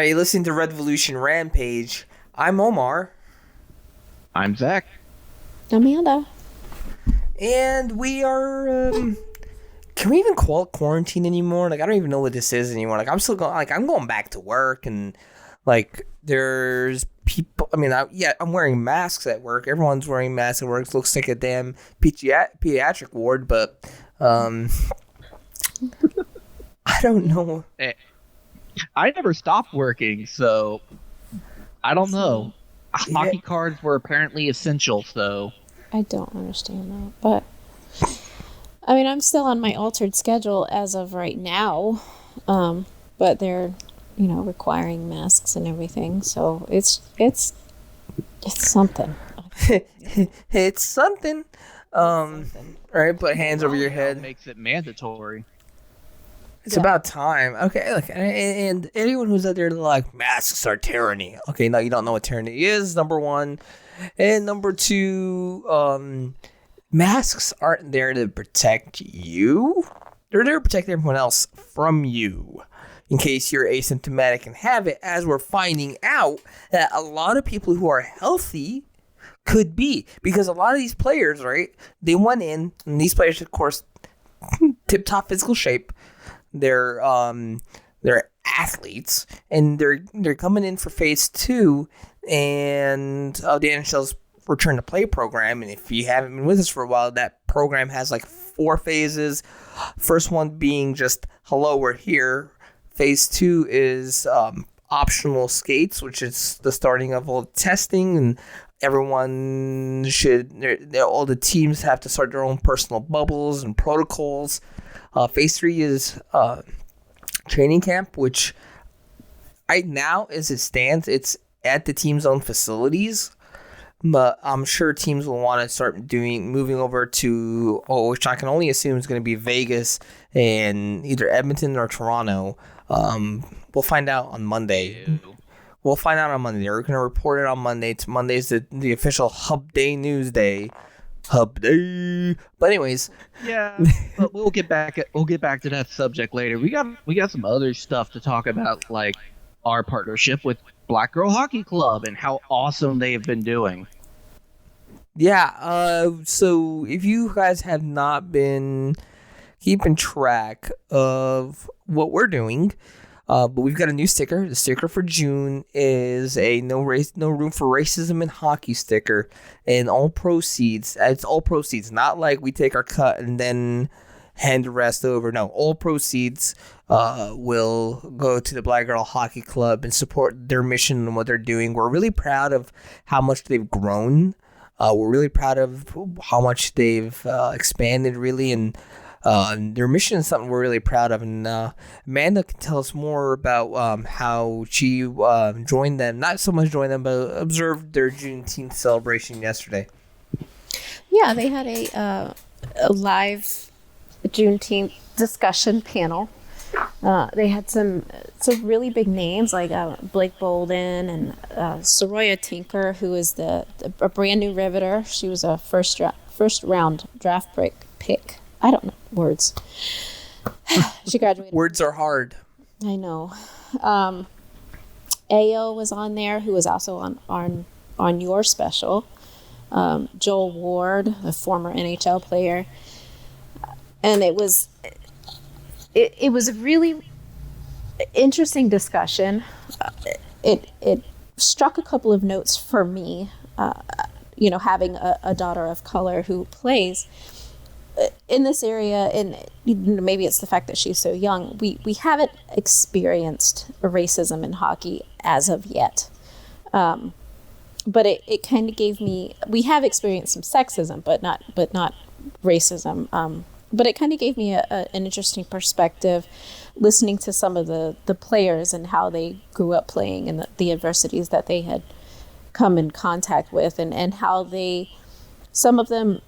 All right, you're listening to Revolution Rampage. I'm Omar. I'm Zach. Amanda. And we are, can we even call it quarantine anymore? Like, I don't even know what this is anymore. Like, I'm going back to work, and, like, there's people, I'm wearing masks at work. Everyone's wearing masks at work. It looks like a damn pediatric ward, but, I don't know. I never stopped working, so I don't know. Hockey cards were apparently essential, so... I don't understand that, but... I'm still on my altered schedule as of right now, but they're, requiring masks and everything, so it's something. It's something. All right, put hands over your head. Makes it mandatory. It's about time. Okay, look, and anyone who's out there like, masks are tyranny. Okay, now you don't know what tyranny is, number one. And number two, masks aren't there to protect you. They're there to protect everyone else from you. In case you're asymptomatic and have it, as we're finding out that a lot of people who are healthy could be. Because a lot of these players, right, they went in, and these players, of course, tip-top physical shape. They're athletes, and they're coming in for phase 2 and the NHL's return to play program. And if you haven't been with us for a while, that program has like 4 phases. First one being just, hello, we're here. Phase 2 is optional skates, which is the starting of all the testing, and everyone all the teams have to start their own personal bubbles and protocols. Phase 3 is training camp, which right now, as it stands, it's at the team's own facilities. But I'm sure teams will want to start moving over to, which I can only assume is going to be Vegas and either Edmonton or Toronto. We'll find out on Monday. We'll find out on Monday. We're going to report it on Monday. Monday's the official Hub Day News Day. Hub Day. But anyways, yeah, but we'll get back to that subject later. We got some other stuff to talk about, like our partnership with Black Girl Hockey Club and how awesome they have been doing. Yeah, so if you guys have not been keeping track of what we're doing, but we've got a new sticker. The sticker for June is a no room for racism in hockey sticker, and all proceeds. It's all proceeds, not like we take our cut and then hand the rest over. No, all proceeds will go to the Black Girl Hockey Club and support their mission and what they're doing. We're really proud of how much they've grown. We're really proud of how much they've expanded, really, and their mission is something we're really proud of. And Amanda can tell us more about how she joined them, not so much joined them, but observed their Juneteenth celebration yesterday. Yeah, they had a live Juneteenth discussion panel. They had some really big names like Blake Bolden and Soroya Tinker, who is a brand new Riveter. She was a first round draft pick. I don't know words. She graduated. Words are hard. I know. Ayo was on there, who was also on your special. Joel Ward, a former NHL player, and it was a really interesting discussion. It struck a couple of notes for me. Having a daughter of color who plays in this area, and maybe it's the fact that she's so young, we haven't experienced racism in hockey as of yet. But it kind of gave me, we have experienced some sexism, but not racism. But it kind of gave me an interesting perspective, listening to some of the players and how they grew up playing and the adversities that they had come in contact with, and how some of them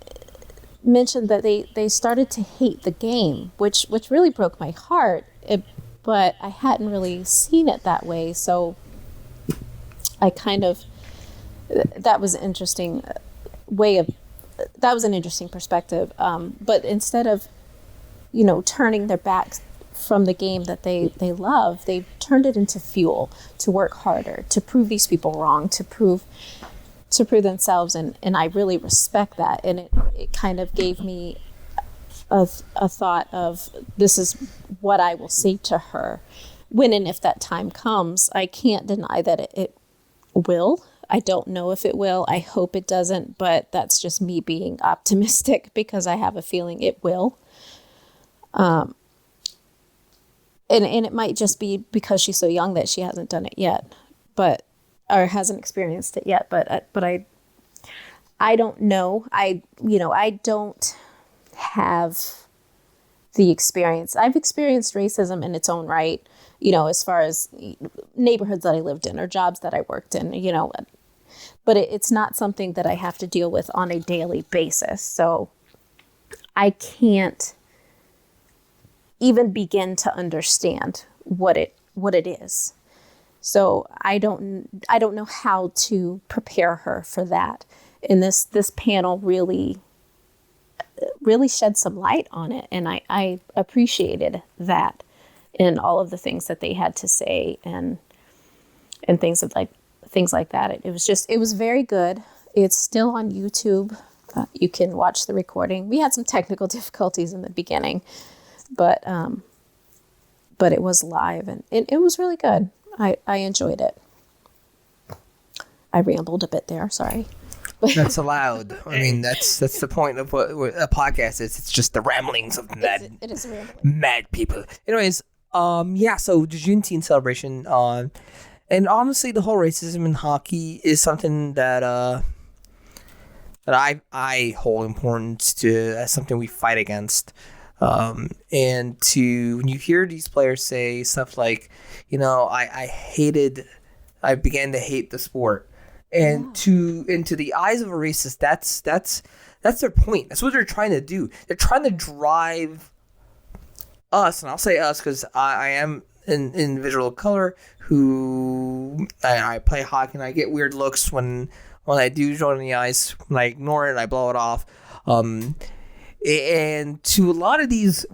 mentioned that they started to hate the game, which really broke my heart. But I hadn't really seen it that way, so I kind of, that was an interesting perspective. But instead of, turning their backs from the game that they love, they've turned it into fuel to work harder, to prove these people wrong, to prove themselves. And I really respect that. And it kind of gave me a thought of, this is what I will say to her when and if that time comes. I can't deny that it will. I don't know if it will. I hope it doesn't, but that's just me being optimistic because I have a feeling it will. And it might just be because she's so young that she hasn't done it yet, or hasn't experienced it yet. But I don't know. I don't have the experience. I've experienced racism in its own right, as far as neighborhoods that I lived in or jobs that I worked in, but it's not something that I have to deal with on a daily basis. So I can't even begin to understand what it is. So I don't know how to prepare her for that. And this panel really shed some light on it. And I appreciated that in all of the things that they had to say and things like that. It was very good. It's still on YouTube. You can watch the recording. We had some technical difficulties in the beginning, but it was live and it was really good. I enjoyed it. I rambled a bit there. Sorry. That's allowed. I mean, that's the point of what a podcast is. It's just the ramblings of mad, it is rambling. Mad people. Anyways, so the Juneteenth celebration, and honestly, the whole racism in hockey is something that I hold important to, as something we fight against. And when you hear these players say stuff like, I began to hate the sport. And to the eyes of a racist, that's their point. That's what they're trying to do. They're trying to drive us, and I'll say us because I am an individual of color who I play hockey and I get weird looks when I do join the ice. When I ignore it, I blow it off. And to a lot of these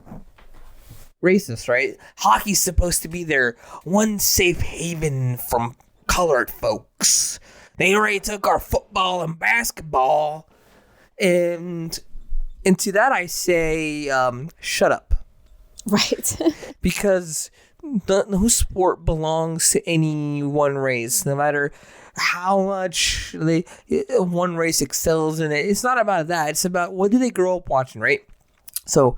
racists, right? Hockey's supposed to be their one safe haven from colored folks. They already took our football and basketball. And to that I say, shut up. Right. Because no sport belongs to any one race, no matter how much one race excels in it. It's not about that. It's about what do they grow up watching, right? So,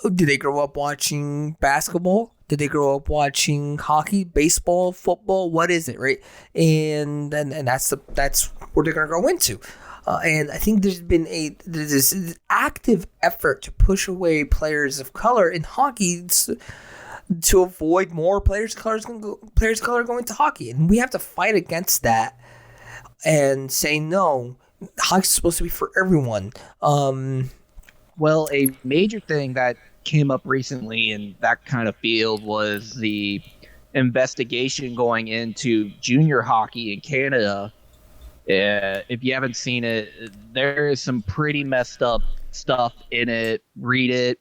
did they grow up watching basketball? Did they grow up watching hockey, baseball, football? What is it, right? And that's where they're gonna grow into. And I think there's been this active effort to push away players of color in hockey to avoid more players of color going to hockey, and we have to fight against that and say no. Hockey's supposed to be for everyone. Well, a major thing that came up recently in that kind of field was the investigation going into junior hockey in Canada. If you haven't seen it, there is some pretty messed up stuff in it. Read it.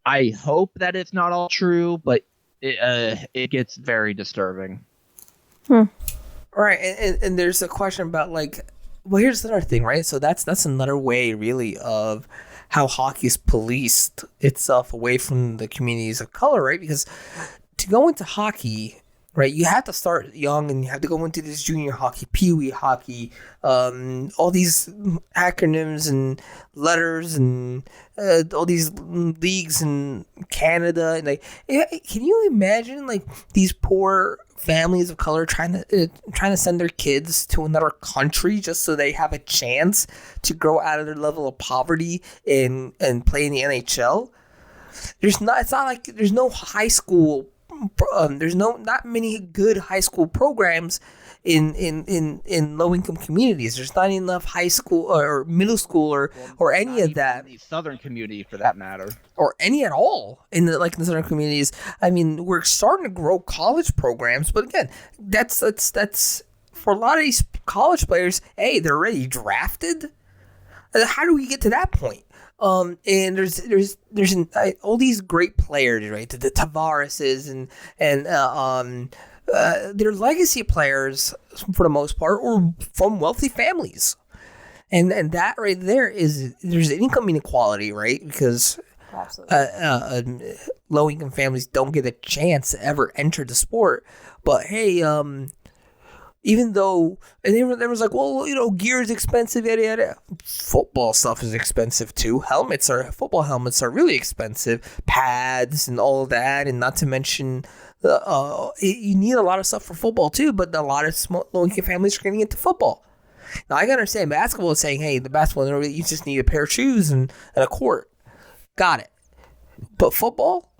I hope that it's not all true, but it gets very disturbing. All right, and there's a question about here's another thing, right? So that's another way, really, of how hockey's policed itself away from the communities of color, right? Because to go into hockey, right, you have to start young and you have to go into this junior hockey, pee-wee hockey, all these acronyms and letters and all these leagues in Canada. And can you imagine these poor families of color trying to send their kids to another country just so they have a chance to grow out of their level of poverty and play in the NHL? It's not like there's no high school. There's not many good high school programs in low income communities. There's not enough high school or middle school or any of that. The southern community, for that matter, or any at all in the southern communities. I mean, we're starting to grow college programs, but again, that's for a lot of these college players. Hey, they're already drafted. How do we get to that point? And all these great players, right? The Tavareses and they're legacy players for the most part, or from wealthy families, and that right there there's income inequality, right? Because low income families don't get a chance to ever enter the sport. But hey, even though, and there was like, well, gear is expensive, yada yada. Football stuff is expensive too. Football helmets are really expensive. Pads and all of that, and not to mention, you need a lot of stuff for football too. But a lot of low income families are getting into football. Now I can understand basketball is saying, hey, the basketball, you just need a pair of shoes and a court. Got it. But football,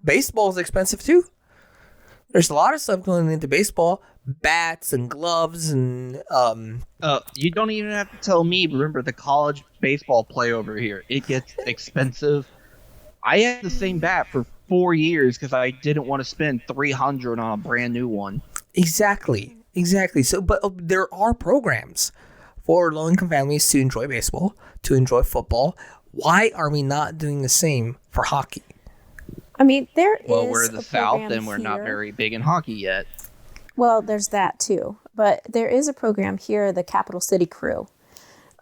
baseball is expensive too. There's a lot of stuff going into baseball. Bats and gloves and you don't even have to tell me. Remember the college baseball play over here, it gets expensive. I had the same bat for 4 years because I didn't want to spend $300 on a brand new one. Exactly. So, but there are programs for low-income families to enjoy baseball, to enjoy football. Why are we not doing the same for hockey? I mean, we're the South and we're not very big in hockey yet. Well, there's that too. But there is a program here, the Capital City Crew,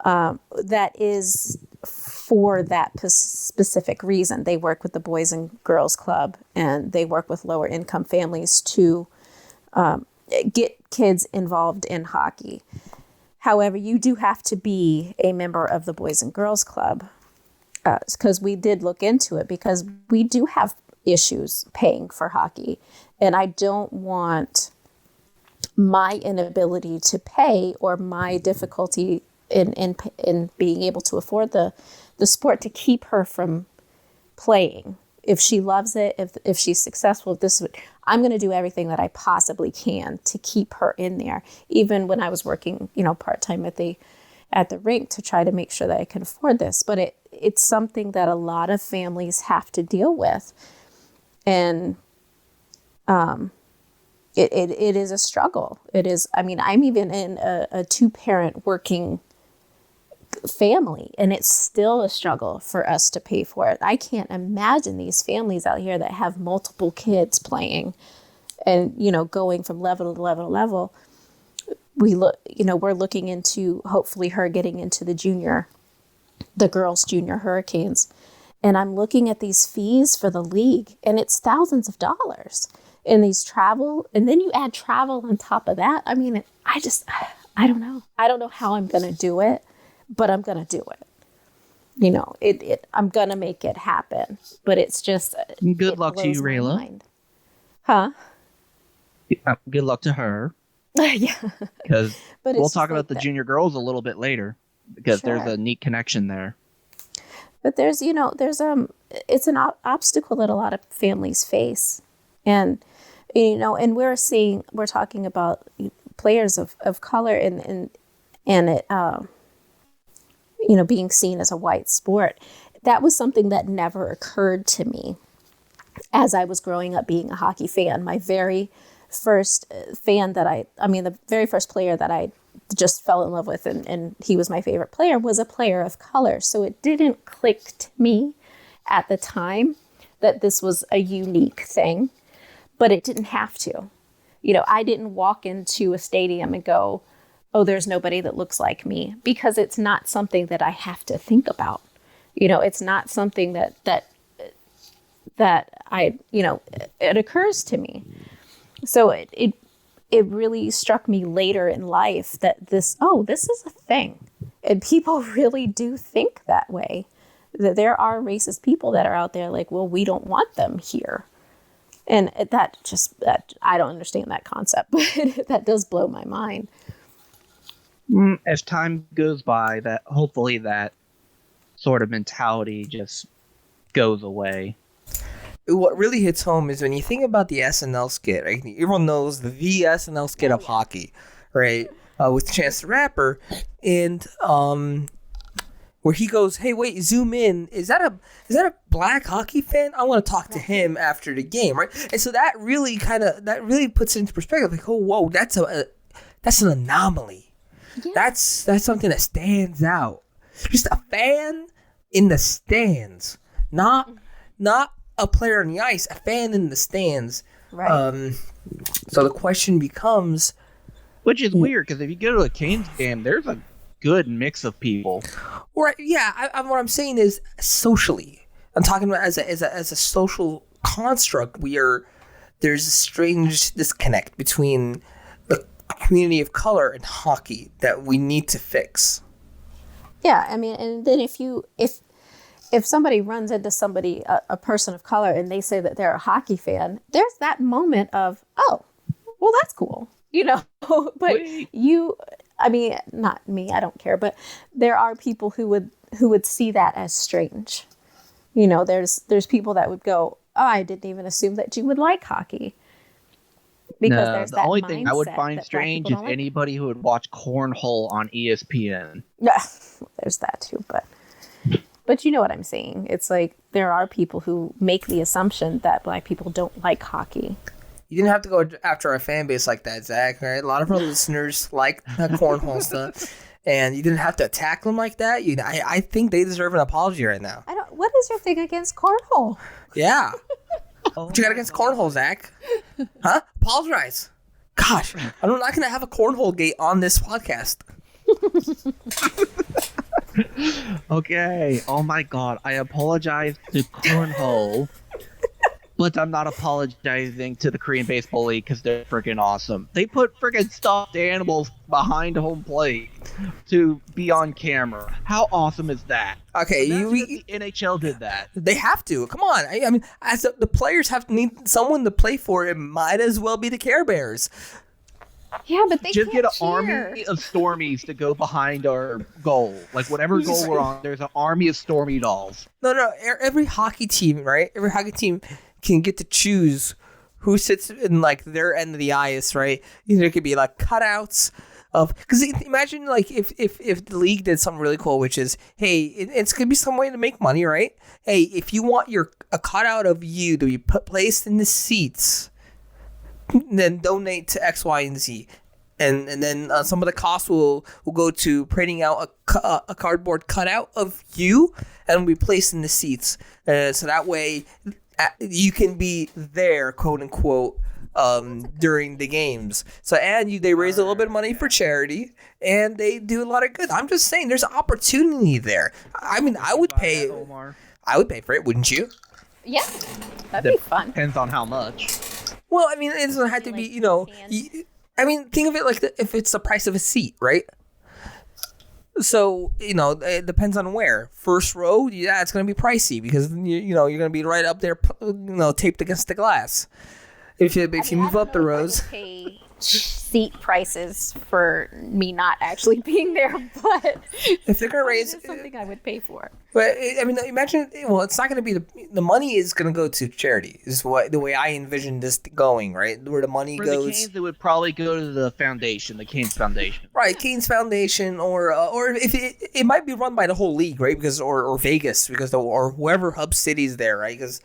that is for that specific reason. They work with the Boys and Girls Club, and they work with lower income families to get kids involved in hockey. However, you do have to be a member of the Boys and Girls Club, because we did look into it, because we do have issues paying for hockey. And I don't want my inability to pay or my difficulty in being able to afford the sport to keep her from playing. If she loves it, if she's successful, I'm going to do everything that I possibly can to keep her in there. Even when I was working, part-time at the rink to try to make sure that I can afford this. But it's something that a lot of families have to deal with. And it is a struggle. It is, I'm even in a 2-parent working family, and it's still a struggle for us to pay for it. I can't imagine these families out here that have multiple kids playing and, going from level to level to level. We're looking into hopefully her getting into the girls' junior Hurricanes. And I'm looking at these fees for the league, and it's thousands of dollars. And these travel, and then you add travel on top of that. I mean, I don't know. I don't know how I'm going to do it, but I'm going to do it. I'm going to make it happen. But it's just... Good luck to you, Rayla. Huh? Good luck to her. Yeah. Because we'll talk about the junior girls a little bit later, because there's a neat connection there. But there's it's an obstacle that a lot of families face. And, and we're talking about players of color and it, being seen as a white sport. That was something that never occurred to me as I was growing up being a hockey fan. My very first the very first player that I just fell in love with and he was my favorite player was a player of color. So it didn't click to me at the time that this was a unique thing. But it didn't have to. I didn't walk into a stadium and go, oh, there's nobody that looks like me, because it's not something that I have to think about. It's not something that I, it occurs to me. So it really struck me later in life that this is a thing. And people really do think that way, that there are racist people that are out there like, well, we don't want them here. And that I don't understand that concept, but that does blow my mind. As time goes by, that hopefully that sort of mentality just goes away. What really hits home is when you think about the SNL skit. Right? Everyone knows the SNL skit of hockey, right? With Chance the Rapper, and where he goes, "Hey, wait, zoom in. Is that a black hockey fan? I want to talk to him after the game, right?" And so that really puts it into perspective. Like, oh, whoa, that's an anomaly. Yeah. That's something that stands out. Just a fan in the stands, not a player on the ice, a fan in the stands. Right. So the question becomes, which is weird because if you go to a Canes game, there's a good mix of people. right? Yeah, what I'm saying is socially. I'm talking about as a social construct. There's a strange disconnect between the community of color and hockey that we need to fix. Yeah, I mean, and then if somebody runs into somebody, a person of color, and they say that they're a hockey fan, there's that moment of, oh, well, that's cool, you know. But I mean, not me, I don't care, but there are people who would see that as strange. You know, there's people that would go, oh, I didn't even assume that you would like hockey. Because there's the that only thing I would mindset find that black strange people is don't like. anybody who would watch cornhole on ESPN. Yeah, there's that too, but you know what I'm saying. It's like there are people who make the assumption that black people don't like hockey. You didn't have to go after a fan base like that, Zach, right? A lot of our listeners like that cornhole stuff, and you didn't have to attack them like that. I think they deserve an apology right now. What is your thing against cornhole? Yeah. What you got against cornhole, Zach? Huh? Apologize. Gosh, I'm not going to have a cornhole gate on this podcast. Okay. Oh my God. I apologize to cornhole, but I'm not apologizing to the Korean Baseball League because they're freaking awesome. They put freaking stuffed animals behind home plate to be on camera. How awesome is that? Okay, the NHL did that. They have to. Come on. I mean, as the players need someone to play for, it might as well be the Care Bears. Yeah, but they just can't get an cheer. army of Stormies to go behind our goal. Like whatever goal we're on, there's an army of Stormy dolls. No. Every hockey team, right? Every hockey team can get to choose who sits in like their end of the ice, right? There could be like cutouts of, because imagine like if the league did something really cool, which is, hey, it's gonna be some way to make money, right? Hey, if you want a cutout of you to be placed in the seats, then donate to X, Y, and Z, and then some of the costs will go to printing out a cardboard cutout of you and will be placed in the seats, so that way you can be there, quote unquote, during the games. So they raise a little bit of money for charity, and they do a lot of good. I'm just saying, there's opportunity there. I mean, I would pay for it, wouldn't you? Yeah, that'd be fun. Depends on how much. Well, I mean, it doesn't have to be, I mean, think of it like if it's the price of a seat, right? So, it depends on where. First row, yeah, it's going to be pricey because, you're going to be right up there, taped against the glass. If you move up the rows. I would pay seat prices for me not actually being there, but if they're going to raise it's something I would pay for. But I mean, imagine. Well, it's not going to be the money is going to go to charity. Is the way I envision this going, right? Where the money For goes. the Canes, it would probably go to the foundation, the Canes Foundation. Right, Canes Foundation, or if it might be run by the whole league, right? Because or Vegas, or whoever hub city's there, right? Because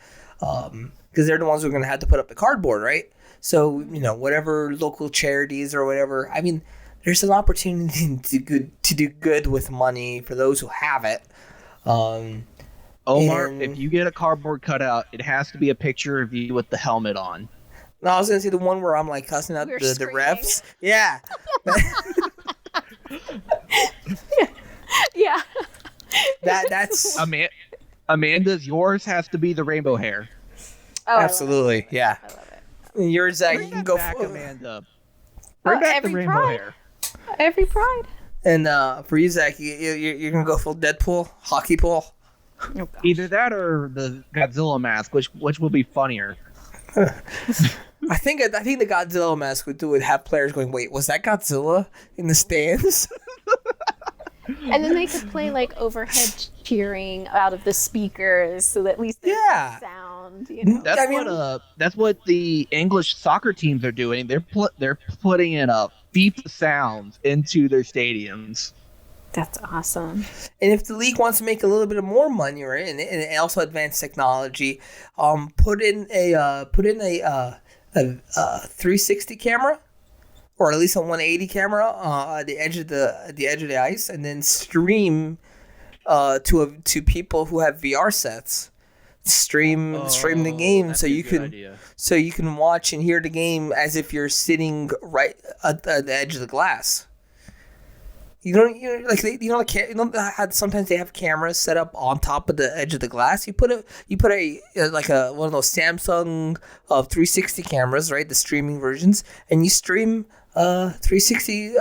they're the ones who are going to have to put up the cardboard, right? So whatever local charities or whatever. I mean, there's an opportunity to do good with money for those who have it. Omar, if you get a cardboard cutout, it has to be a picture of you with the helmet on. No, I was gonna say the one where I'm like cussing out the refs. Yeah. Yeah. That's Amanda's. Yours has to be the rainbow hair. Oh, absolutely. Yeah. I love it. Yours, you Bring can that go back, for Amanda. Bring back the every rainbow pride. hair. Every pride. And for you, Zach, you're gonna go full Deadpool, hockey pool. Oh, gosh. Either that or the Godzilla mask, which will be funnier. I think the Godzilla mask would have players going, wait, was that Godzilla in the stands? And then they could play like overhead cheering out of the speakers, so that at least there's some sound. That's what the English soccer teams are doing. They're putting in FIFA sounds into their stadiums. That's awesome. And if the league wants to make a little bit of more money, right, and also advanced technology, put in a 360 camera, or at least a 180 camera at the edge of the ice, and then stream to people who have VR sets. Stream the game so you can watch and hear the game as if you're sitting right at the edge of the glass. How sometimes they have cameras set up on top of the edge of the glass. You put a one of those Samsung 360 cameras, right? The streaming versions, and you stream 360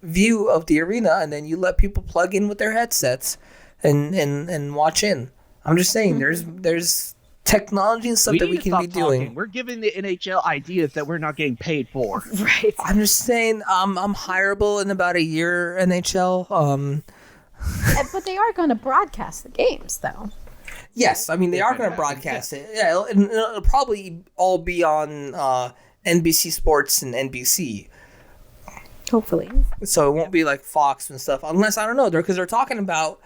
view of the arena, and then you let people plug in with their headsets and watch in. I'm just saying, there's technology and stuff that we can be doing. We're giving the NHL ideas that we're not getting paid for. Right. I'm just saying, I'm hireable in about a year, NHL. But they are going to broadcast the games, though. Yes, I mean, they are going to broadcast it. Yeah, it'll probably all be on NBC Sports and NBC. Hopefully. So it won't be like Fox and stuff, unless, I don't know, because they're talking about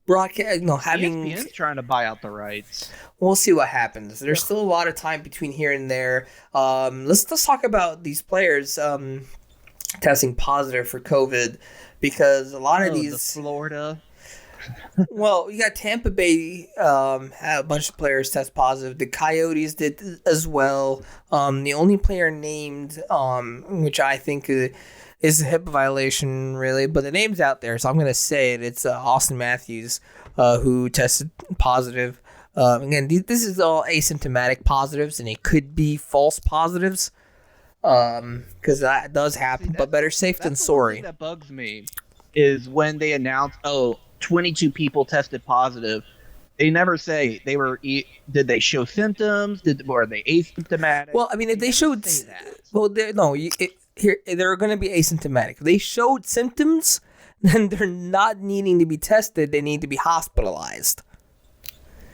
broadcast, having ESPN's trying to buy out the rights. We'll see what happens. There's still a lot of time between here and there. Let's talk about these players testing positive for COVID, because a lot of these Florida. Well, you got Tampa Bay had a bunch of players test positive. The Coyotes did as well. The only player named, which I think is a HIPAA violation, really, but the name's out there, so I'm going to say it. It's Austin Matthews, who tested positive. Again, this is all asymptomatic positives, and it could be false positives, because that does happen, but better safe than sorry. That bugs me is when they announce, 22 people tested positive. They never say did they show symptoms? Were they asymptomatic? Well, I mean, if they showed that. Well, they're going to be asymptomatic. If they showed symptoms, then they're not needing to be tested. They need to be hospitalized.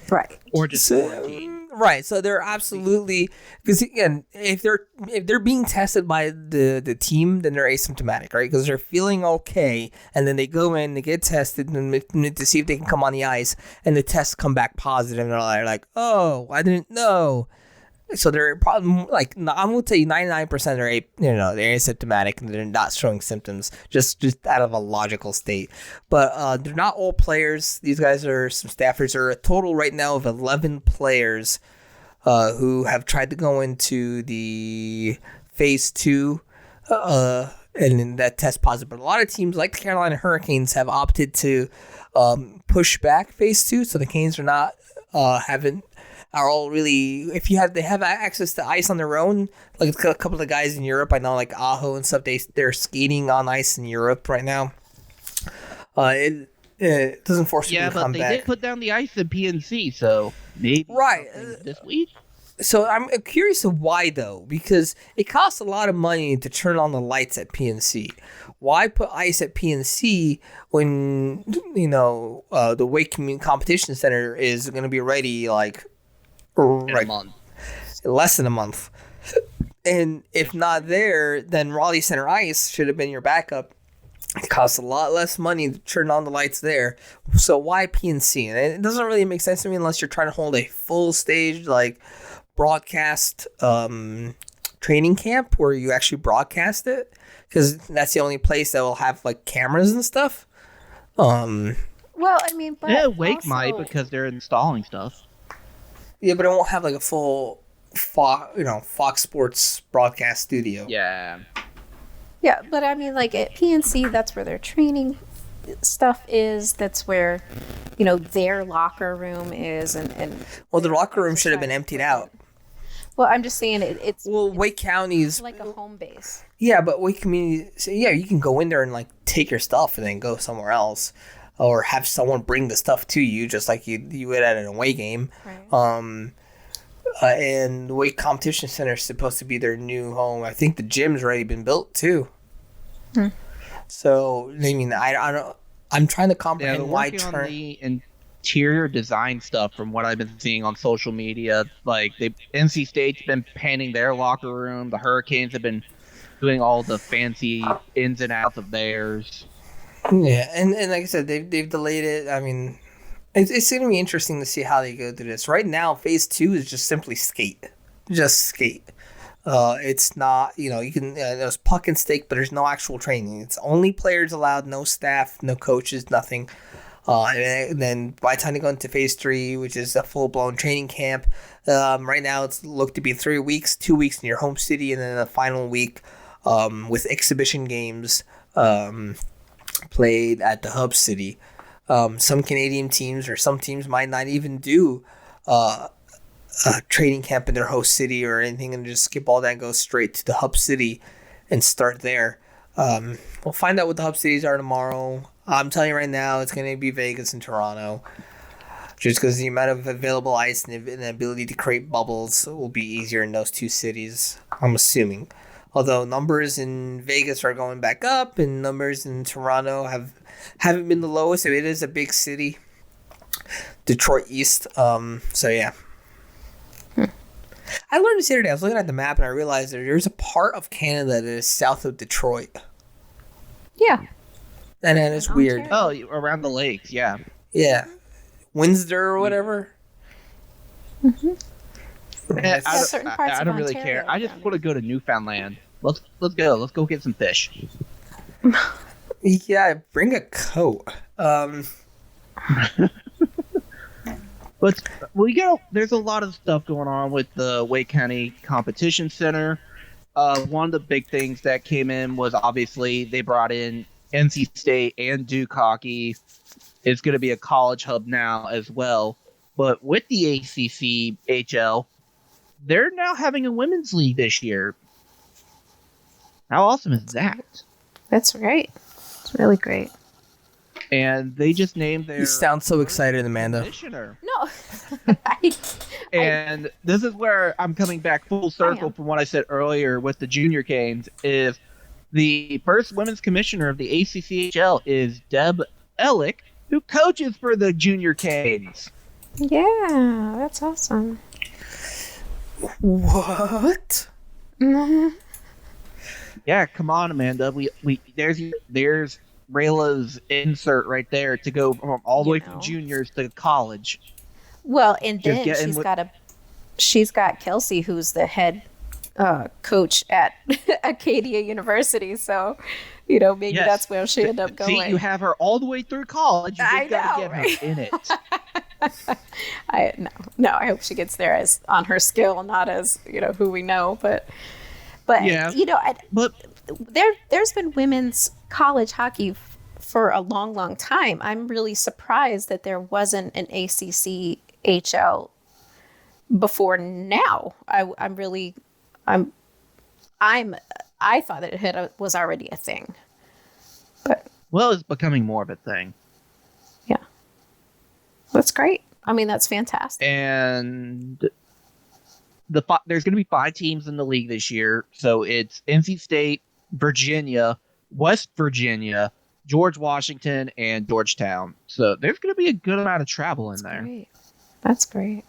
Right. Or just quarantined. Right. So they're absolutely, because again, if they're being tested by the team, then they're asymptomatic, right? Because they're feeling okay, and then they go in, they get tested to see if they can come on the ice, and the tests come back positive, and they're like, oh, I didn't know. So they're probably I'm gonna tell you 99% they're asymptomatic and they're not showing symptoms, just out of a logical state. But they're not all players. These guys are some staffers. There are a total right now of 11 players who have tried to go into the phase 2 and that test positive. But a lot of teams like the Carolina Hurricanes have opted to push back phase 2, so the Canes are not are all really, they have access to ice on their own. Like a couple of the guys in Europe, I know, like Aho and stuff, they're skating on ice in Europe right now. It doesn't force you to come back. Yeah, but they did put down the ice in PNC, so maybe this week. So I'm curious of why, though, because it costs a lot of money to turn on the lights at PNC. Why put ice at PNC when the Wake Community Competition Center is going to be ready in a month. Less than a month. And if not there, then Raleigh Center Ice should have been your backup. It costs a lot less money to turn on the lights there. So why PNC? And it doesn't really make sense to me unless you're trying to hold a full stage broadcast training camp where you actually broadcast it, because that's the only place that will have cameras and stuff. Well, I mean, but Wake also, might, because they're installing stuff. Yeah, but it won't have a full Fox Sports broadcast studio. Yeah. Yeah, but I mean, at PNC, that's where their training stuff is. That's where, their locker room is, and well, the locker room should have been emptied out. Well, I'm just saying it's Wake County's like a home base. Yeah, but Wake Community, you can go in there and take your stuff and then go somewhere else. Or have someone bring the stuff to you, just like you would at an away game. Right. And the Wake Competition Center is supposed to be their new home. I think the gym's already been built too. So I mean, I don't. I'm trying to comprehend why on the interior design stuff. From what I've been seeing on social media, NC State's been painting their locker room. The Hurricanes have been doing all the fancy ins and outs of theirs. Yeah, and like I said, they've delayed it. I mean, it's going to be interesting to see how they go through this. Right now, phase 2 is just simply skate. Just skate. It's not, you can, there's puck and stick, but there's no actual training. It's only players allowed, no staff, no coaches, nothing. And then by the time they go into phase 3, which is a full-blown training camp, right now it's looked to be 3 weeks, 2 weeks in your home city, and then a final week with exhibition games played at the hub city. Some Canadian teams or some teams might not even do a training camp in their host city or anything and just skip all that and go straight to the hub city and start there. We'll find out what the hub cities are tomorrow. I'm telling you right now, it's going to be Vegas and Toronto. Just because the amount of available ice and the ability to create bubbles will be easier in those two cities, I'm assuming. Although numbers in Vegas are going back up and numbers in Toronto haven't been the lowest. It is a big city. Detroit East. So yeah. I learned this the other day. I was looking at the map and I realized that there's a part of Canada that is south of Detroit. Yeah. And that is weird. Oh, around the lakes, yeah. Yeah. Windsor or whatever. Mm-hmm. I don't really care. I just want to go to Newfoundland. Let's go. Let's go get some fish. Yeah, bring a coat. But there's a lot of stuff going on with the Wake County Competition Center. One of the big things that came in was obviously they brought in NC State and Duke hockey. It's going to be a college hub now as well. But with the ACCHL, they're now having a women's league this year. How awesome is that? That's great. It's really great. And they just named their... You sound so excited, Amanda. Commissioner. No. And this is where I'm coming back full circle from what I said earlier with the Junior Canes, is the first women's commissioner of the ACCHL is Deb Ellick, who coaches for the Junior Canes. Yeah, that's awesome. What? Mm-hmm. Yeah, come on, Amanda. We there's Rayla's insert right there to go from all the way from juniors to college. Well, and then she's got Kelsey, who's the head coach at Acadia University. So, maybe that's where she ended up going. See, you have her all the way through college. You just got to get her in it. I hope she gets there as on her skill, not as who we know. But yeah, but there's been women's college hockey for a long, long time. I'm really surprised that there wasn't an ACCHL before now. I thought that it was already a thing, but it's becoming more of a thing. Yeah, that's great. I mean, that's fantastic. And there's going to be 5 teams in the league this year. So it's NC State, Virginia, West Virginia, George Washington, and Georgetown. So there's going to be a good amount of travel in there. Great. That's great.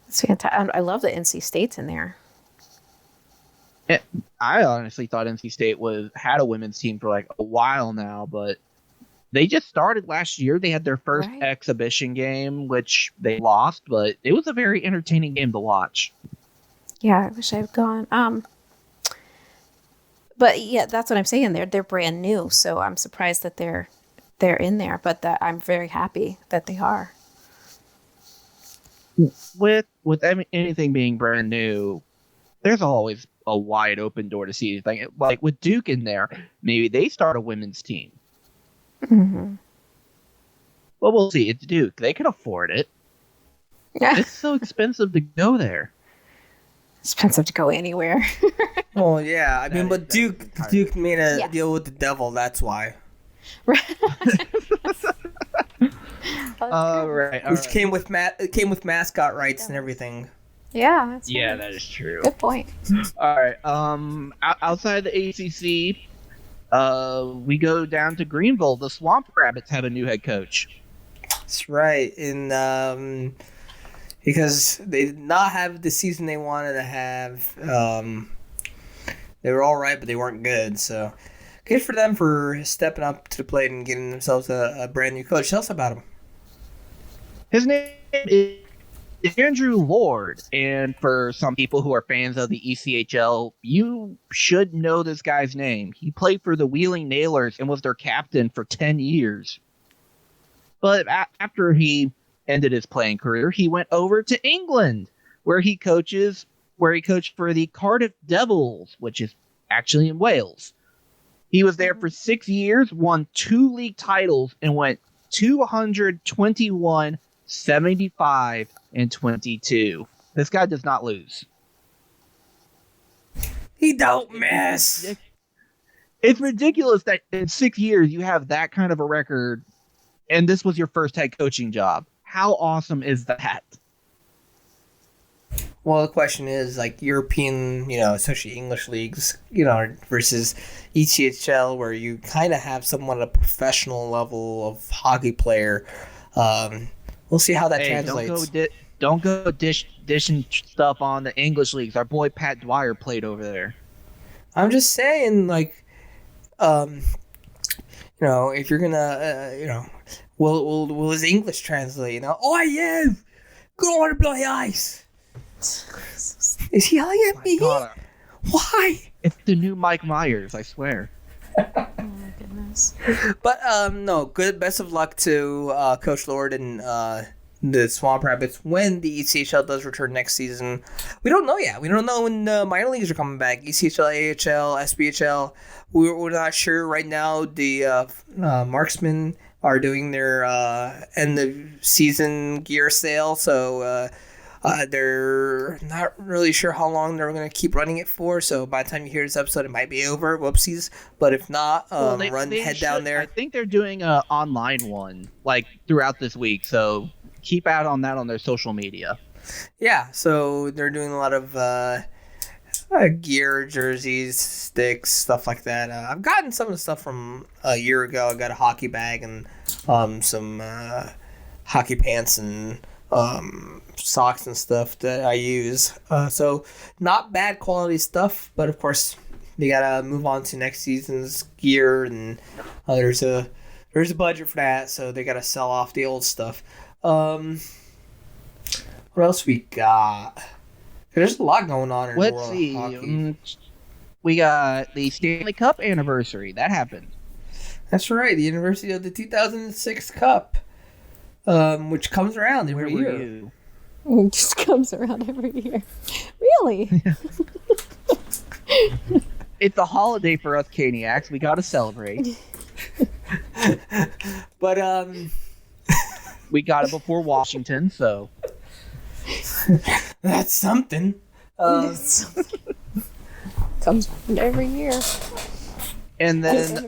That's fantastic. I love that NC State's in there. I honestly thought NC State had a women's team for like a while now, but they just started last year. They had their first exhibition game, which they lost, but it was a very entertaining game to watch. Yeah, I wish I had gone. But yeah, that's what I'm saying. They're brand new, so I'm surprised that they're in there. But I'm very happy that they are. With anything being brand new, there's always a wide open door to see anything. Like with Duke in there, maybe they start a women's team. Mm-hmm. Well, we'll see. It's Duke. They can afford it. It's so expensive to go there. Expensive to go anywhere. Well, yeah. I mean, but Duke made a deal with the devil. That's why. Which came with mascot rights and everything. Yeah, that's right. That is true. Good point. All right. Outside the ACC, we go down to Greenville. The Swamp Rabbits have a new head coach. That's right. And because they did not have the season they wanted to have, they were all right, but they weren't good. So good for them for stepping up to the plate and getting themselves a brand new coach. Tell us about him. His name is Andrew Lord, and for some people who are fans of the ECHL, you should know this guy's name. He played for the Wheeling Nailers and was their captain for 10 years. But after he ended his playing career, he went over to England, where he coached for the Cardiff Devils, which is actually in Wales. He was there for 6 years, won 2 league titles, and went 221, 75, and 22. This guy does not lose. He don't miss. It's ridiculous that in 6 years you have that kind of a record, and this was your first head coaching job. How awesome is that? Well, the question is, like, European, especially English leagues, versus ECHL, where you kind of have somewhat a professional level of hockey player. We'll see how that translates. Don't go dishing stuff on the English leagues. Our boy Pat Dwyer played over there. I'm just saying, like, if you're gonna, will his English translate? Oh yeah, go on to play ice. Is he yelling at me? God. Why? It's the new Mike Myers, I swear. Oh my goodness. But no, good. Best of luck to Coach Lord and the Swamp Rabbits when the ECHL does return next season. We don't know yet. We don't know when the minor leagues are coming back. ECHL, AHL, SBHL. We're not sure right now. The Marksmen are doing their end of season gear sale, so they're not really sure how long they're going to keep running it for. So by the time you hear this episode, it might be over. Whoopsies. But if not, head down there. I think they're doing an online one like throughout this week. So keep out on that on their social media. Yeah, so they're doing a lot of gear, jerseys, sticks, stuff like that. I've gotten some of the stuff from a year ago. I got a hockey bag and some hockey pants and socks and stuff that I use. So not bad quality stuff, but of course they gotta move on to next season's gear, and there's a budget for that, so they gotta sell off the old stuff. What else we got? There's a lot going on in the world of hockey. We got the Stanley Cup anniversary. That happened. That's right, the anniversary of the 2006 Cup, which comes around every year. Where were you? It just comes around every year. Really? It's a holiday for us Caniacs. We got to celebrate. But we got it before Washington, so that's something. Comes around every year. And then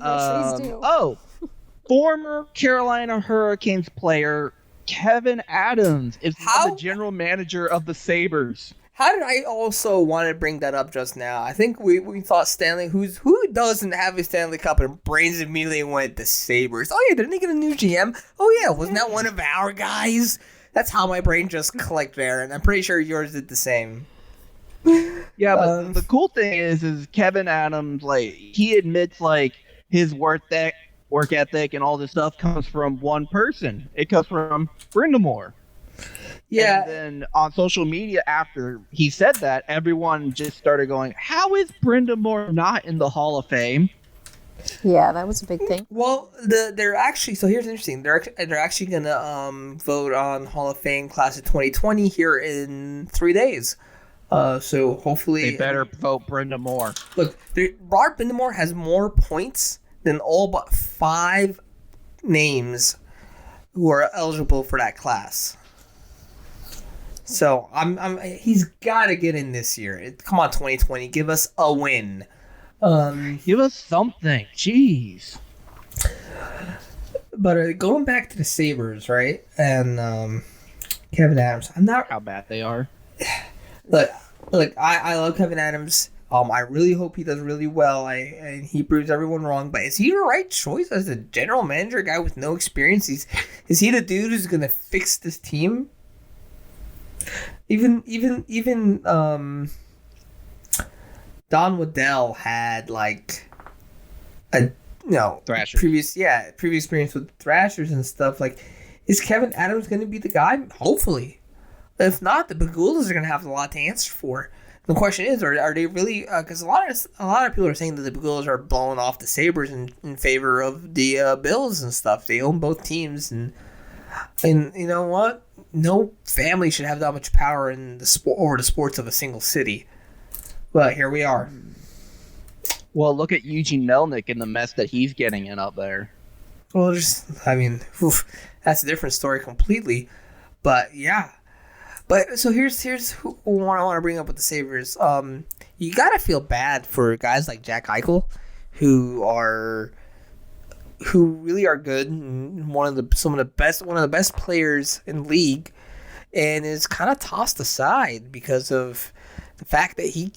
former Carolina Hurricanes player Kevin Adams is now the general manager of the Sabres. How did I also want to bring that up just now? I think we thought Stanley, who doesn't have a Stanley Cup, and brains immediately went the Sabres. Oh yeah, didn't they get a new GM? Oh yeah, wasn't that one of our guys? That's how my brain just clicked there, and I'm pretty sure yours did the same. Yeah, but the cool thing is Kevin Adams, like, he admits, like, his work ethic and all this stuff comes from one person. It comes from Brind'Amour. Yeah. And then on social media after he said that, everyone just started going, how is Brind'Amour not in the Hall of Fame? Yeah, that was a big thing. Well, they're actually, so here's interesting. They're actually going to vote on Hall of Fame class of 2020 here in 3 days. So hopefully they better vote Brind'Amour. Look, Robert Brind'Amour has more points than all but 5 names who are eligible for that class. So he's got to get in this year. Come on, 2020, give us a win. Give us something. Jeez. But going back to the Sabres, right? And Kevin Adams, I'm not how bad they are. Look, I love Kevin Adams. I really hope he does really well. And he proves everyone wrong. But is he the right choice as a general manager, a guy with no experience? Is he the dude who's gonna fix this team? Even Don Waddell had like a Thrashers. previous experience with Thrashers and stuff. Like, is Kevin Adams gonna be the guy? Hopefully. If not, the Baguldas are gonna have a lot to answer for. The question is, are they really? Because a lot of people are saying that the Baguldas are blowing off the Sabres in favor of the Bills and stuff. They own both teams, and And you know what? No family should have that much power in the sport over the sports of a single city. But here we are. Well, look at Eugene Melnick and the mess that he's getting in up there. Well, that's a different story completely. But yeah. But so here's who I want to bring up with the Sabres. You gotta feel bad for guys like Jack Eichel, who really are good and one of the best players in the league, and is kind of tossed aside because of the fact that he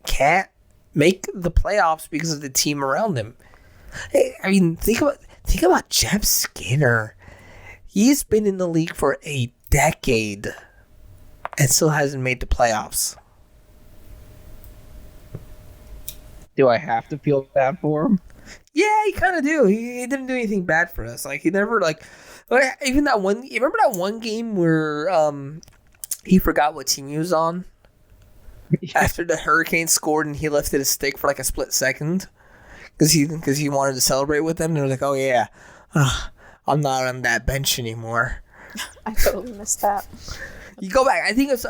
can't make the playoffs because of the team around him. I mean, think about Jeff Skinner. He's been in the league for a decade and still hasn't made the playoffs. Do I have to feel bad for him? Yeah, you kind of do. He didn't do anything bad for us. Like, he never, even that one. You remember that one game where he forgot what team he was on after the Hurricanes scored and he lifted his stick for like a split second because he wanted to celebrate with them, and they were like, "Oh yeah, I'm not on that bench anymore." I totally missed that. You go back. I think it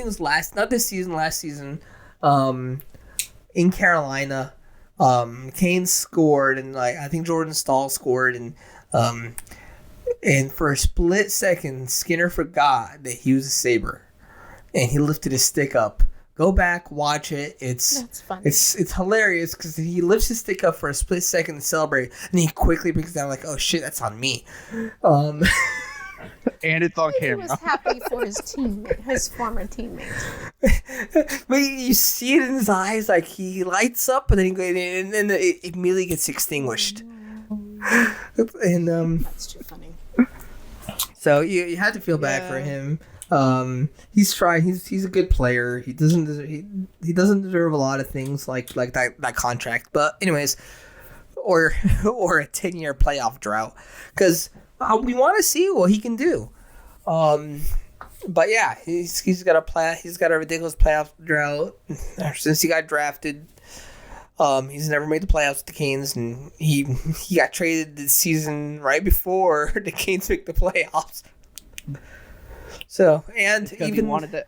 was not this season, last season, in Carolina. Kane scored, and I think Jordan Stahl scored, and for a split second, Skinner forgot that he was a Sabre, and he lifted his stick up. Go back, watch it. That's funny. It's hilarious because he lifts his stick up for a split second to celebrate, and he quickly brings it down like, "Oh shit, that's on me." And it's on camera. He was happy for his former teammate. But you see it in his eyes, like he lights up, and then it immediately gets extinguished. And That's too funny. So you have to feel bad for him. He's trying. He's a good player. He doesn't deserve a lot of things like that contract. But anyways, or a 10-year playoff drought, because we want to see what he can do. But yeah, he's got a ridiculous playoff drought since he got drafted. He's never made the playoffs with the Canes, and he got traded this season right before the Canes make the playoffs. So, and because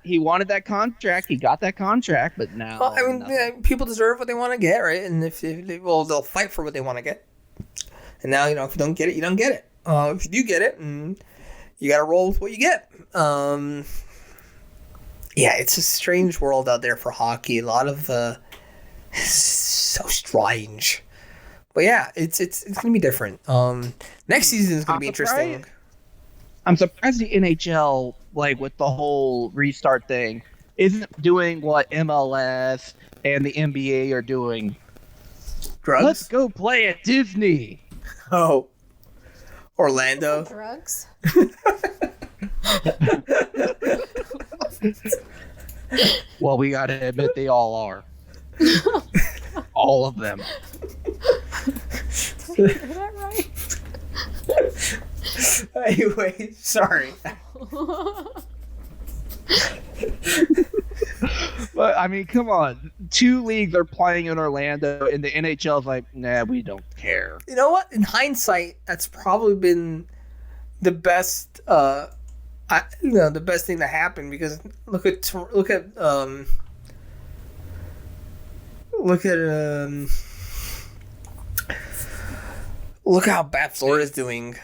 he wanted that contract, he got that contract, but now. Well, I mean, people deserve what they want to get, right? And if they'll fight for what they want to get. And now, if you don't get it, you don't get it. If you do get it, you got to roll with what you get. Yeah, it's a strange world out there for hockey. A lot of so strange. But yeah, it's gonna be different. Next season is gonna be interesting. I'm surprised the NHL, with the whole restart thing, isn't doing what MLS and the NBA are doing. Drugs? Let's go play at Disney. Oh. Orlando. Drugs? Well, we gotta admit they all are. All of them. Did I hear that right? Anyway, sorry. But I mean, come on. 2 leagues are playing in Orlando, and the NHL's like, nah, we don't care. You know what? In hindsight, that's probably been the best. The best thing that happened, because look how bad Florida's doing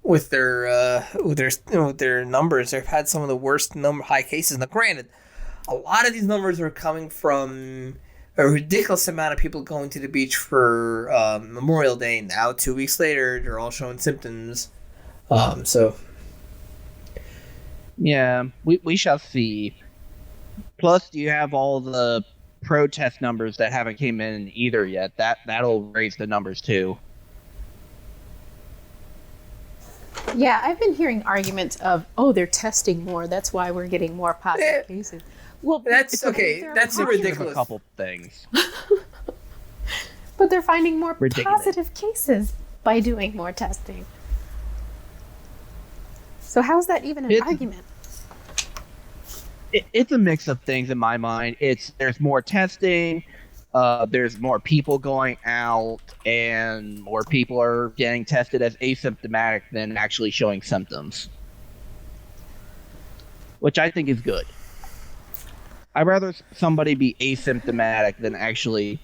with their numbers. They've had some of the worst high cases. Now, granted, a lot of these numbers are coming from a ridiculous amount of people going to the beach for Memorial Day. Now, 2 weeks later, they're all showing symptoms. So, yeah, we shall see. Plus, you have all the protest numbers that haven't came in either yet. That'll raise the numbers too. Yeah, I've been hearing arguments of, they're testing more. That's why we're getting more positive cases. Well, that's okay. That's ridiculous. A couple things. But they're finding more Ridiculous. positive cases by doing more testing. So how's that even an argument? It's a mix of things in my mind. There's more testing, there's more people going out, and more people are getting tested as asymptomatic than actually showing symptoms. which I think is good. I'd rather somebody be asymptomatic than actually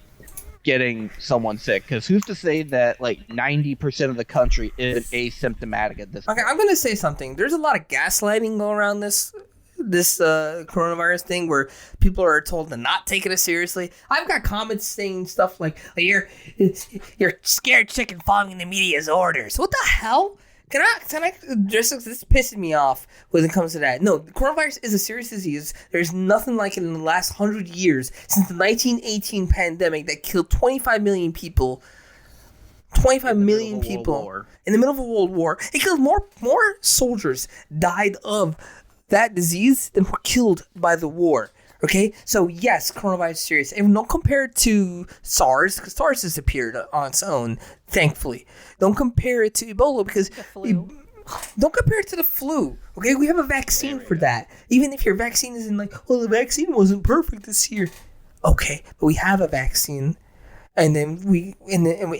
getting someone sick, because who's to say that like 90% of the country isn't asymptomatic at this point? Okay, I'm gonna say something. There's a lot of gaslighting going around this coronavirus thing where people are told to not take it as seriously. I've got comments saying stuff like you're scared chicken following the media's orders. What the hell? Can I just, this pisses me off when it comes to that. No, the coronavirus is a serious disease. There's nothing like it in the last 100 years since the 1918 pandemic that killed 25 million people. 25 million people in the middle of a world war. It killed more soldiers died of that disease than were killed by the war. Okay, so yes, coronavirus is serious. And don't compare it to SARS, because SARS disappeared on its own, thankfully. Don't compare it to Ebola, because don't compare it to the flu. Okay, we have a vaccine for that. Even if your vaccine isn't like, well, the vaccine wasn't perfect this year. Okay, but we have a vaccine. And then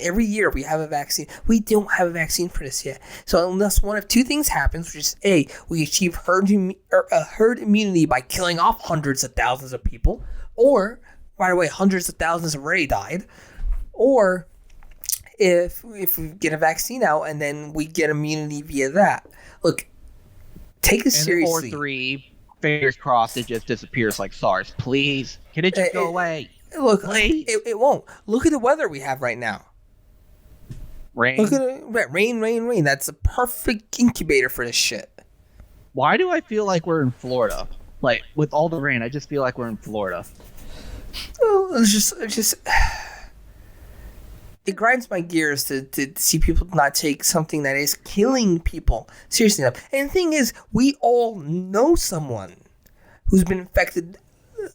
every year we have a vaccine. We don't have a vaccine for this yet. So unless one of two things happens, which is A, we achieve herd immunity by killing off hundreds of thousands of people, or, by the way, hundreds of thousands have already died, or if we get a vaccine out and then we get immunity via that. Look, take this seriously. Or 3, fingers crossed, it just disappears like SARS. Please, can it just go away? Look, it won't. Look at the weather we have right now. Rain. Look at it. Rain. That's a perfect incubator for this shit. Why do I feel like we're in Florida? Like, with all the rain, I just feel like we're in Florida. Oh, it's just it grinds my gears to see people not take something that is killing people seriously enough. And the thing is, we all know someone who's been infected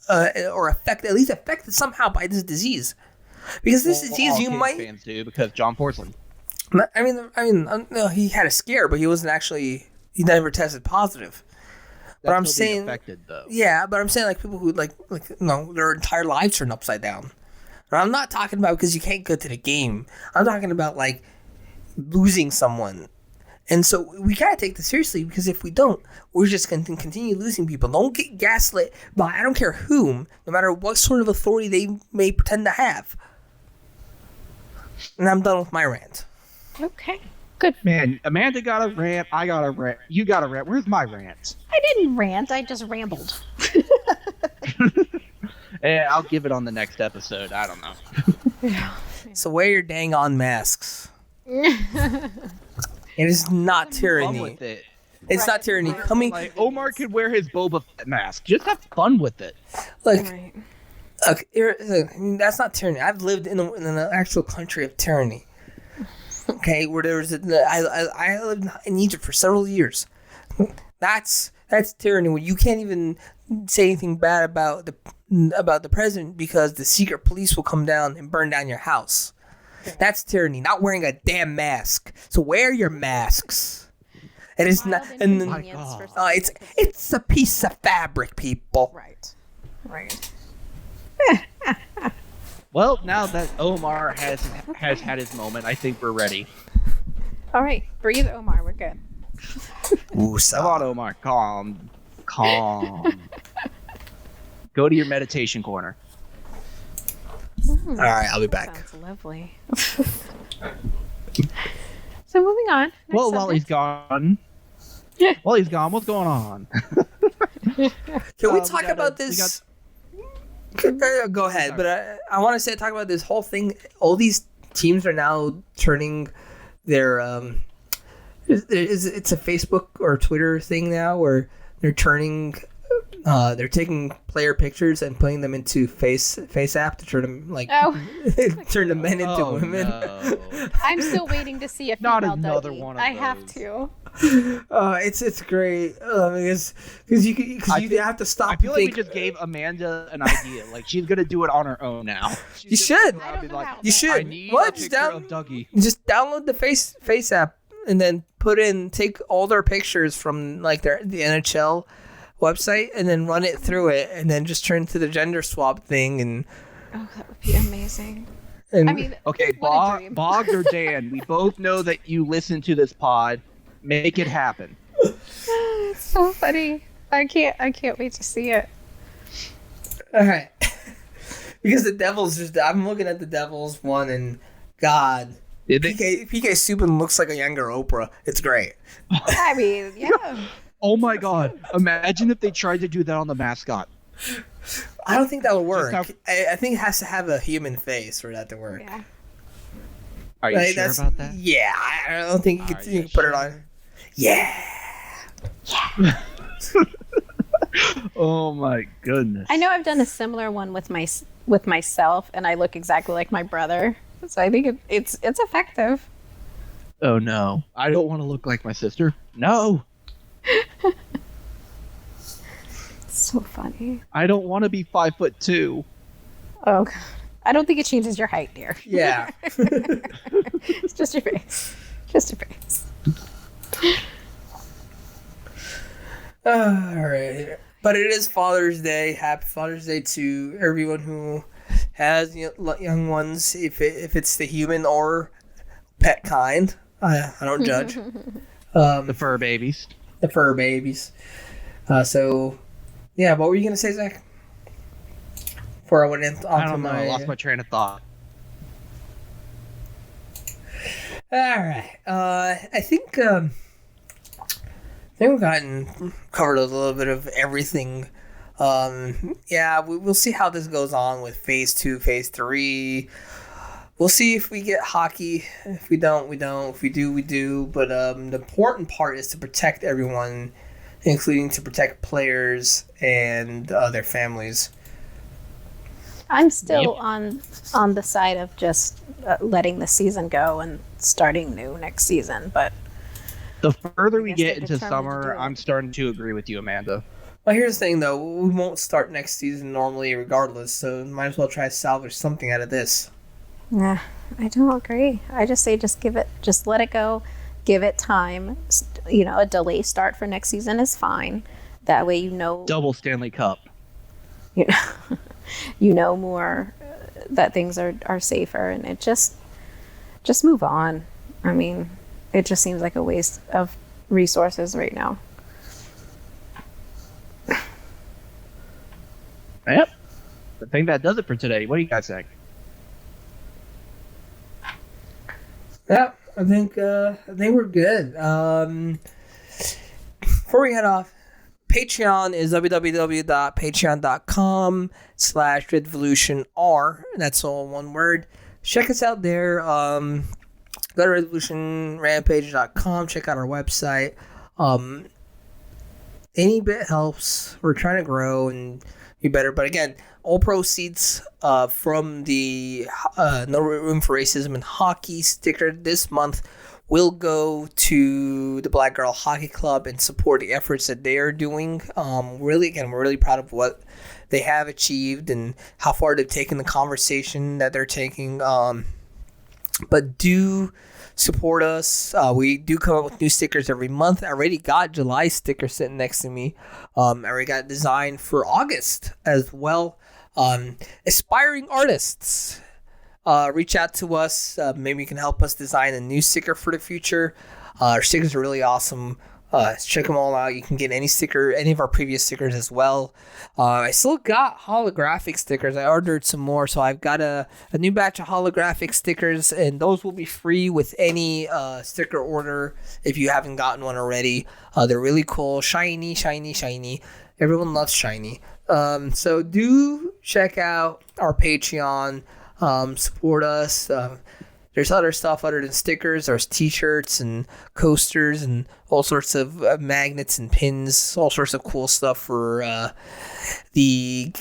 or at least affected somehow by this disease. Because this disease, you might fans do, because John Porcelain. I mean, no, he had a scare, but he wasn't actually. He never tested positive. But I'm saying, affected, though. Yeah, but I'm saying like people who like their entire lives turned upside down. But I'm not talking about because you can't go to the game. I'm talking about like losing someone. And so we gotta take this seriously, because if we don't, we're just going to continue losing people. Don't get gaslit by I don't care whom, no matter what sort of authority they may pretend to have. And I'm done with my rant. Okay, good. Man, Amanda got a rant. I got a rant. You got a rant. Where's my rant? I didn't rant. I just rambled. I'll give it on the next episode. I don't know. So wear your dang on masks. It is not tyranny. Fun with it. It's not tyranny. Coming, like Omar could wear his Boba Fett mask. Just have fun with it. Look, that's not tyranny. I've lived in an actual country of tyranny. Okay, where there was I lived in Egypt for several years. That's tyranny, where you can't even say anything bad about the president because the secret police will come down and burn down your house. That's tyranny, not wearing a damn mask. So wear your masks. It is not, and then, it's a piece of fabric, people. Right. Well, now that Omar has had his moment, I think we're ready. All right, breathe, Omar. We're good. Come Come on, Omar. Calm. Go to your meditation corner. All right, I'll be back. Sounds lovely. So moving on. Well, while he's gone, what's going on? Can we talk about this? Go ahead, but I want to talk about this whole thing. All these teams are now turning their it's a Facebook or Twitter thing now where they're taking player pictures and putting them into face app to turn them turn the men into women. No. I'm still waiting to see if not another one of I those. have to. It's great because you have to stop. I feel like we just gave Amanda an idea. Like she's gonna do it on her own now. You should. I don't know how, You should. I need a picture of Dougie. Just download the face app and then take all their pictures from like the NHL website and then run it through it and then just turn to the gender swap thing and. Oh, that would be amazing. And, I mean, okay, what a dream. Bog or Dan, we both know that you listen to this pod. Make it happen. It's so funny. I can't wait to see it. All right. Because the Devils I'm looking at the Devils one and God, PK Subban looks like a younger Oprah. It's great. I mean, yeah. Oh my God! Imagine if they tried to do that on the mascot. I don't think that would work. I think it has to have a human face for that to work. Yeah. Are you sure about that? Yeah, I don't think you can put it on. Yeah. Oh my goodness! I know I've done a similar one with myself, and I look exactly like my brother. So I think it's effective. Oh no! I don't want to look like my sister. No. So funny. I don't want to be 5'2". Oh God. I don't think it changes your height, dear. Yeah. It's just your face. Just your face. All right. But it is Father's Day. Happy Father's Day to everyone who has young ones, if it's the human or pet kind. I don't judge. The fur babies. The fur babies. So, yeah, what were you going to say, Zach? Before I went into I don't know. I lost my train of thought. All right. I think we've covered a little bit of everything. Yeah, we'll see how this goes on with Phase 2, Phase 3. We'll see if we get hockey. If we don't, we don't. If we do, we do. But the important part is to protect everyone, including to protect players and their families. I'm still on the side of just letting the season go and starting new next season. But the further we get into summer, I'm starting to agree with you, Amanda. Well, here's the thing, though. We won't start next season normally regardless, so might as well try to salvage something out of this. Nah, I don't agree. I just say just let it go. Give it time. A delay start for next season is fine. That way Double Stanley Cup. You know more that things are safer, and it just move on. I mean, it just seems like a waste of resources right now. Yep. I think that does it for today. What do you guys think? Yeah, I think we're good. Before we head off, Patreon is www.patreon.com/RedvolutionR. That's all one word. Check us out there. Go to revolutionrampage.com. Check out our website. Any bit helps. We're trying to grow and be better. But again, all proceeds from the No Room for Racism in Hockey sticker this month will go to the Black Girl Hockey Club and support the efforts that they are doing. We're really proud of what they have achieved and how far they've taken the conversation that they're taking. But do support us. We do come up with new stickers every month. I already got July's sticker sitting next to me. I already got design for August as well. Aspiring artists, reach out to us. Maybe you can help us design a new sticker for the future. Our stickers are really awesome. Check them all out. You can get any of our previous stickers as well. I still got holographic stickers. I ordered some more, so I've got a new batch of holographic stickers, and those will be free with any sticker order if you haven't gotten one already. They're really cool. Shiny, shiny, shiny. Everyone loves shiny. So do check out our Patreon. Support us. There's other stuff other than stickers. There's t-shirts and coasters and all sorts of magnets and pins, all sorts of cool stuff for the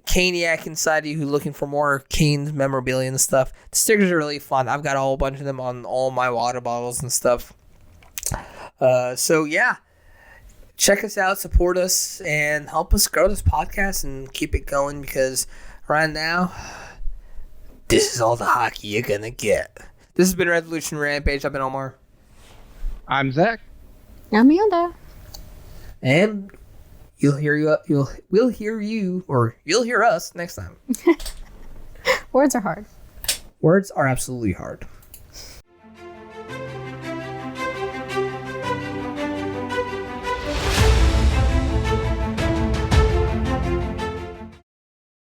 Caniac inside you who's looking for more Canes memorabilia and stuff. The stickers are really fun. I've got a whole bunch of them on all my water bottles and stuff. So yeah, check us out, support us, and help us grow this podcast and keep it going, because right now, this is all the hockey you're gonna get. This has been Revolution Rampage. I've been Omar. I'm Zach. Amanda. And we'll hear us next time. Words are hard. Words are absolutely hard.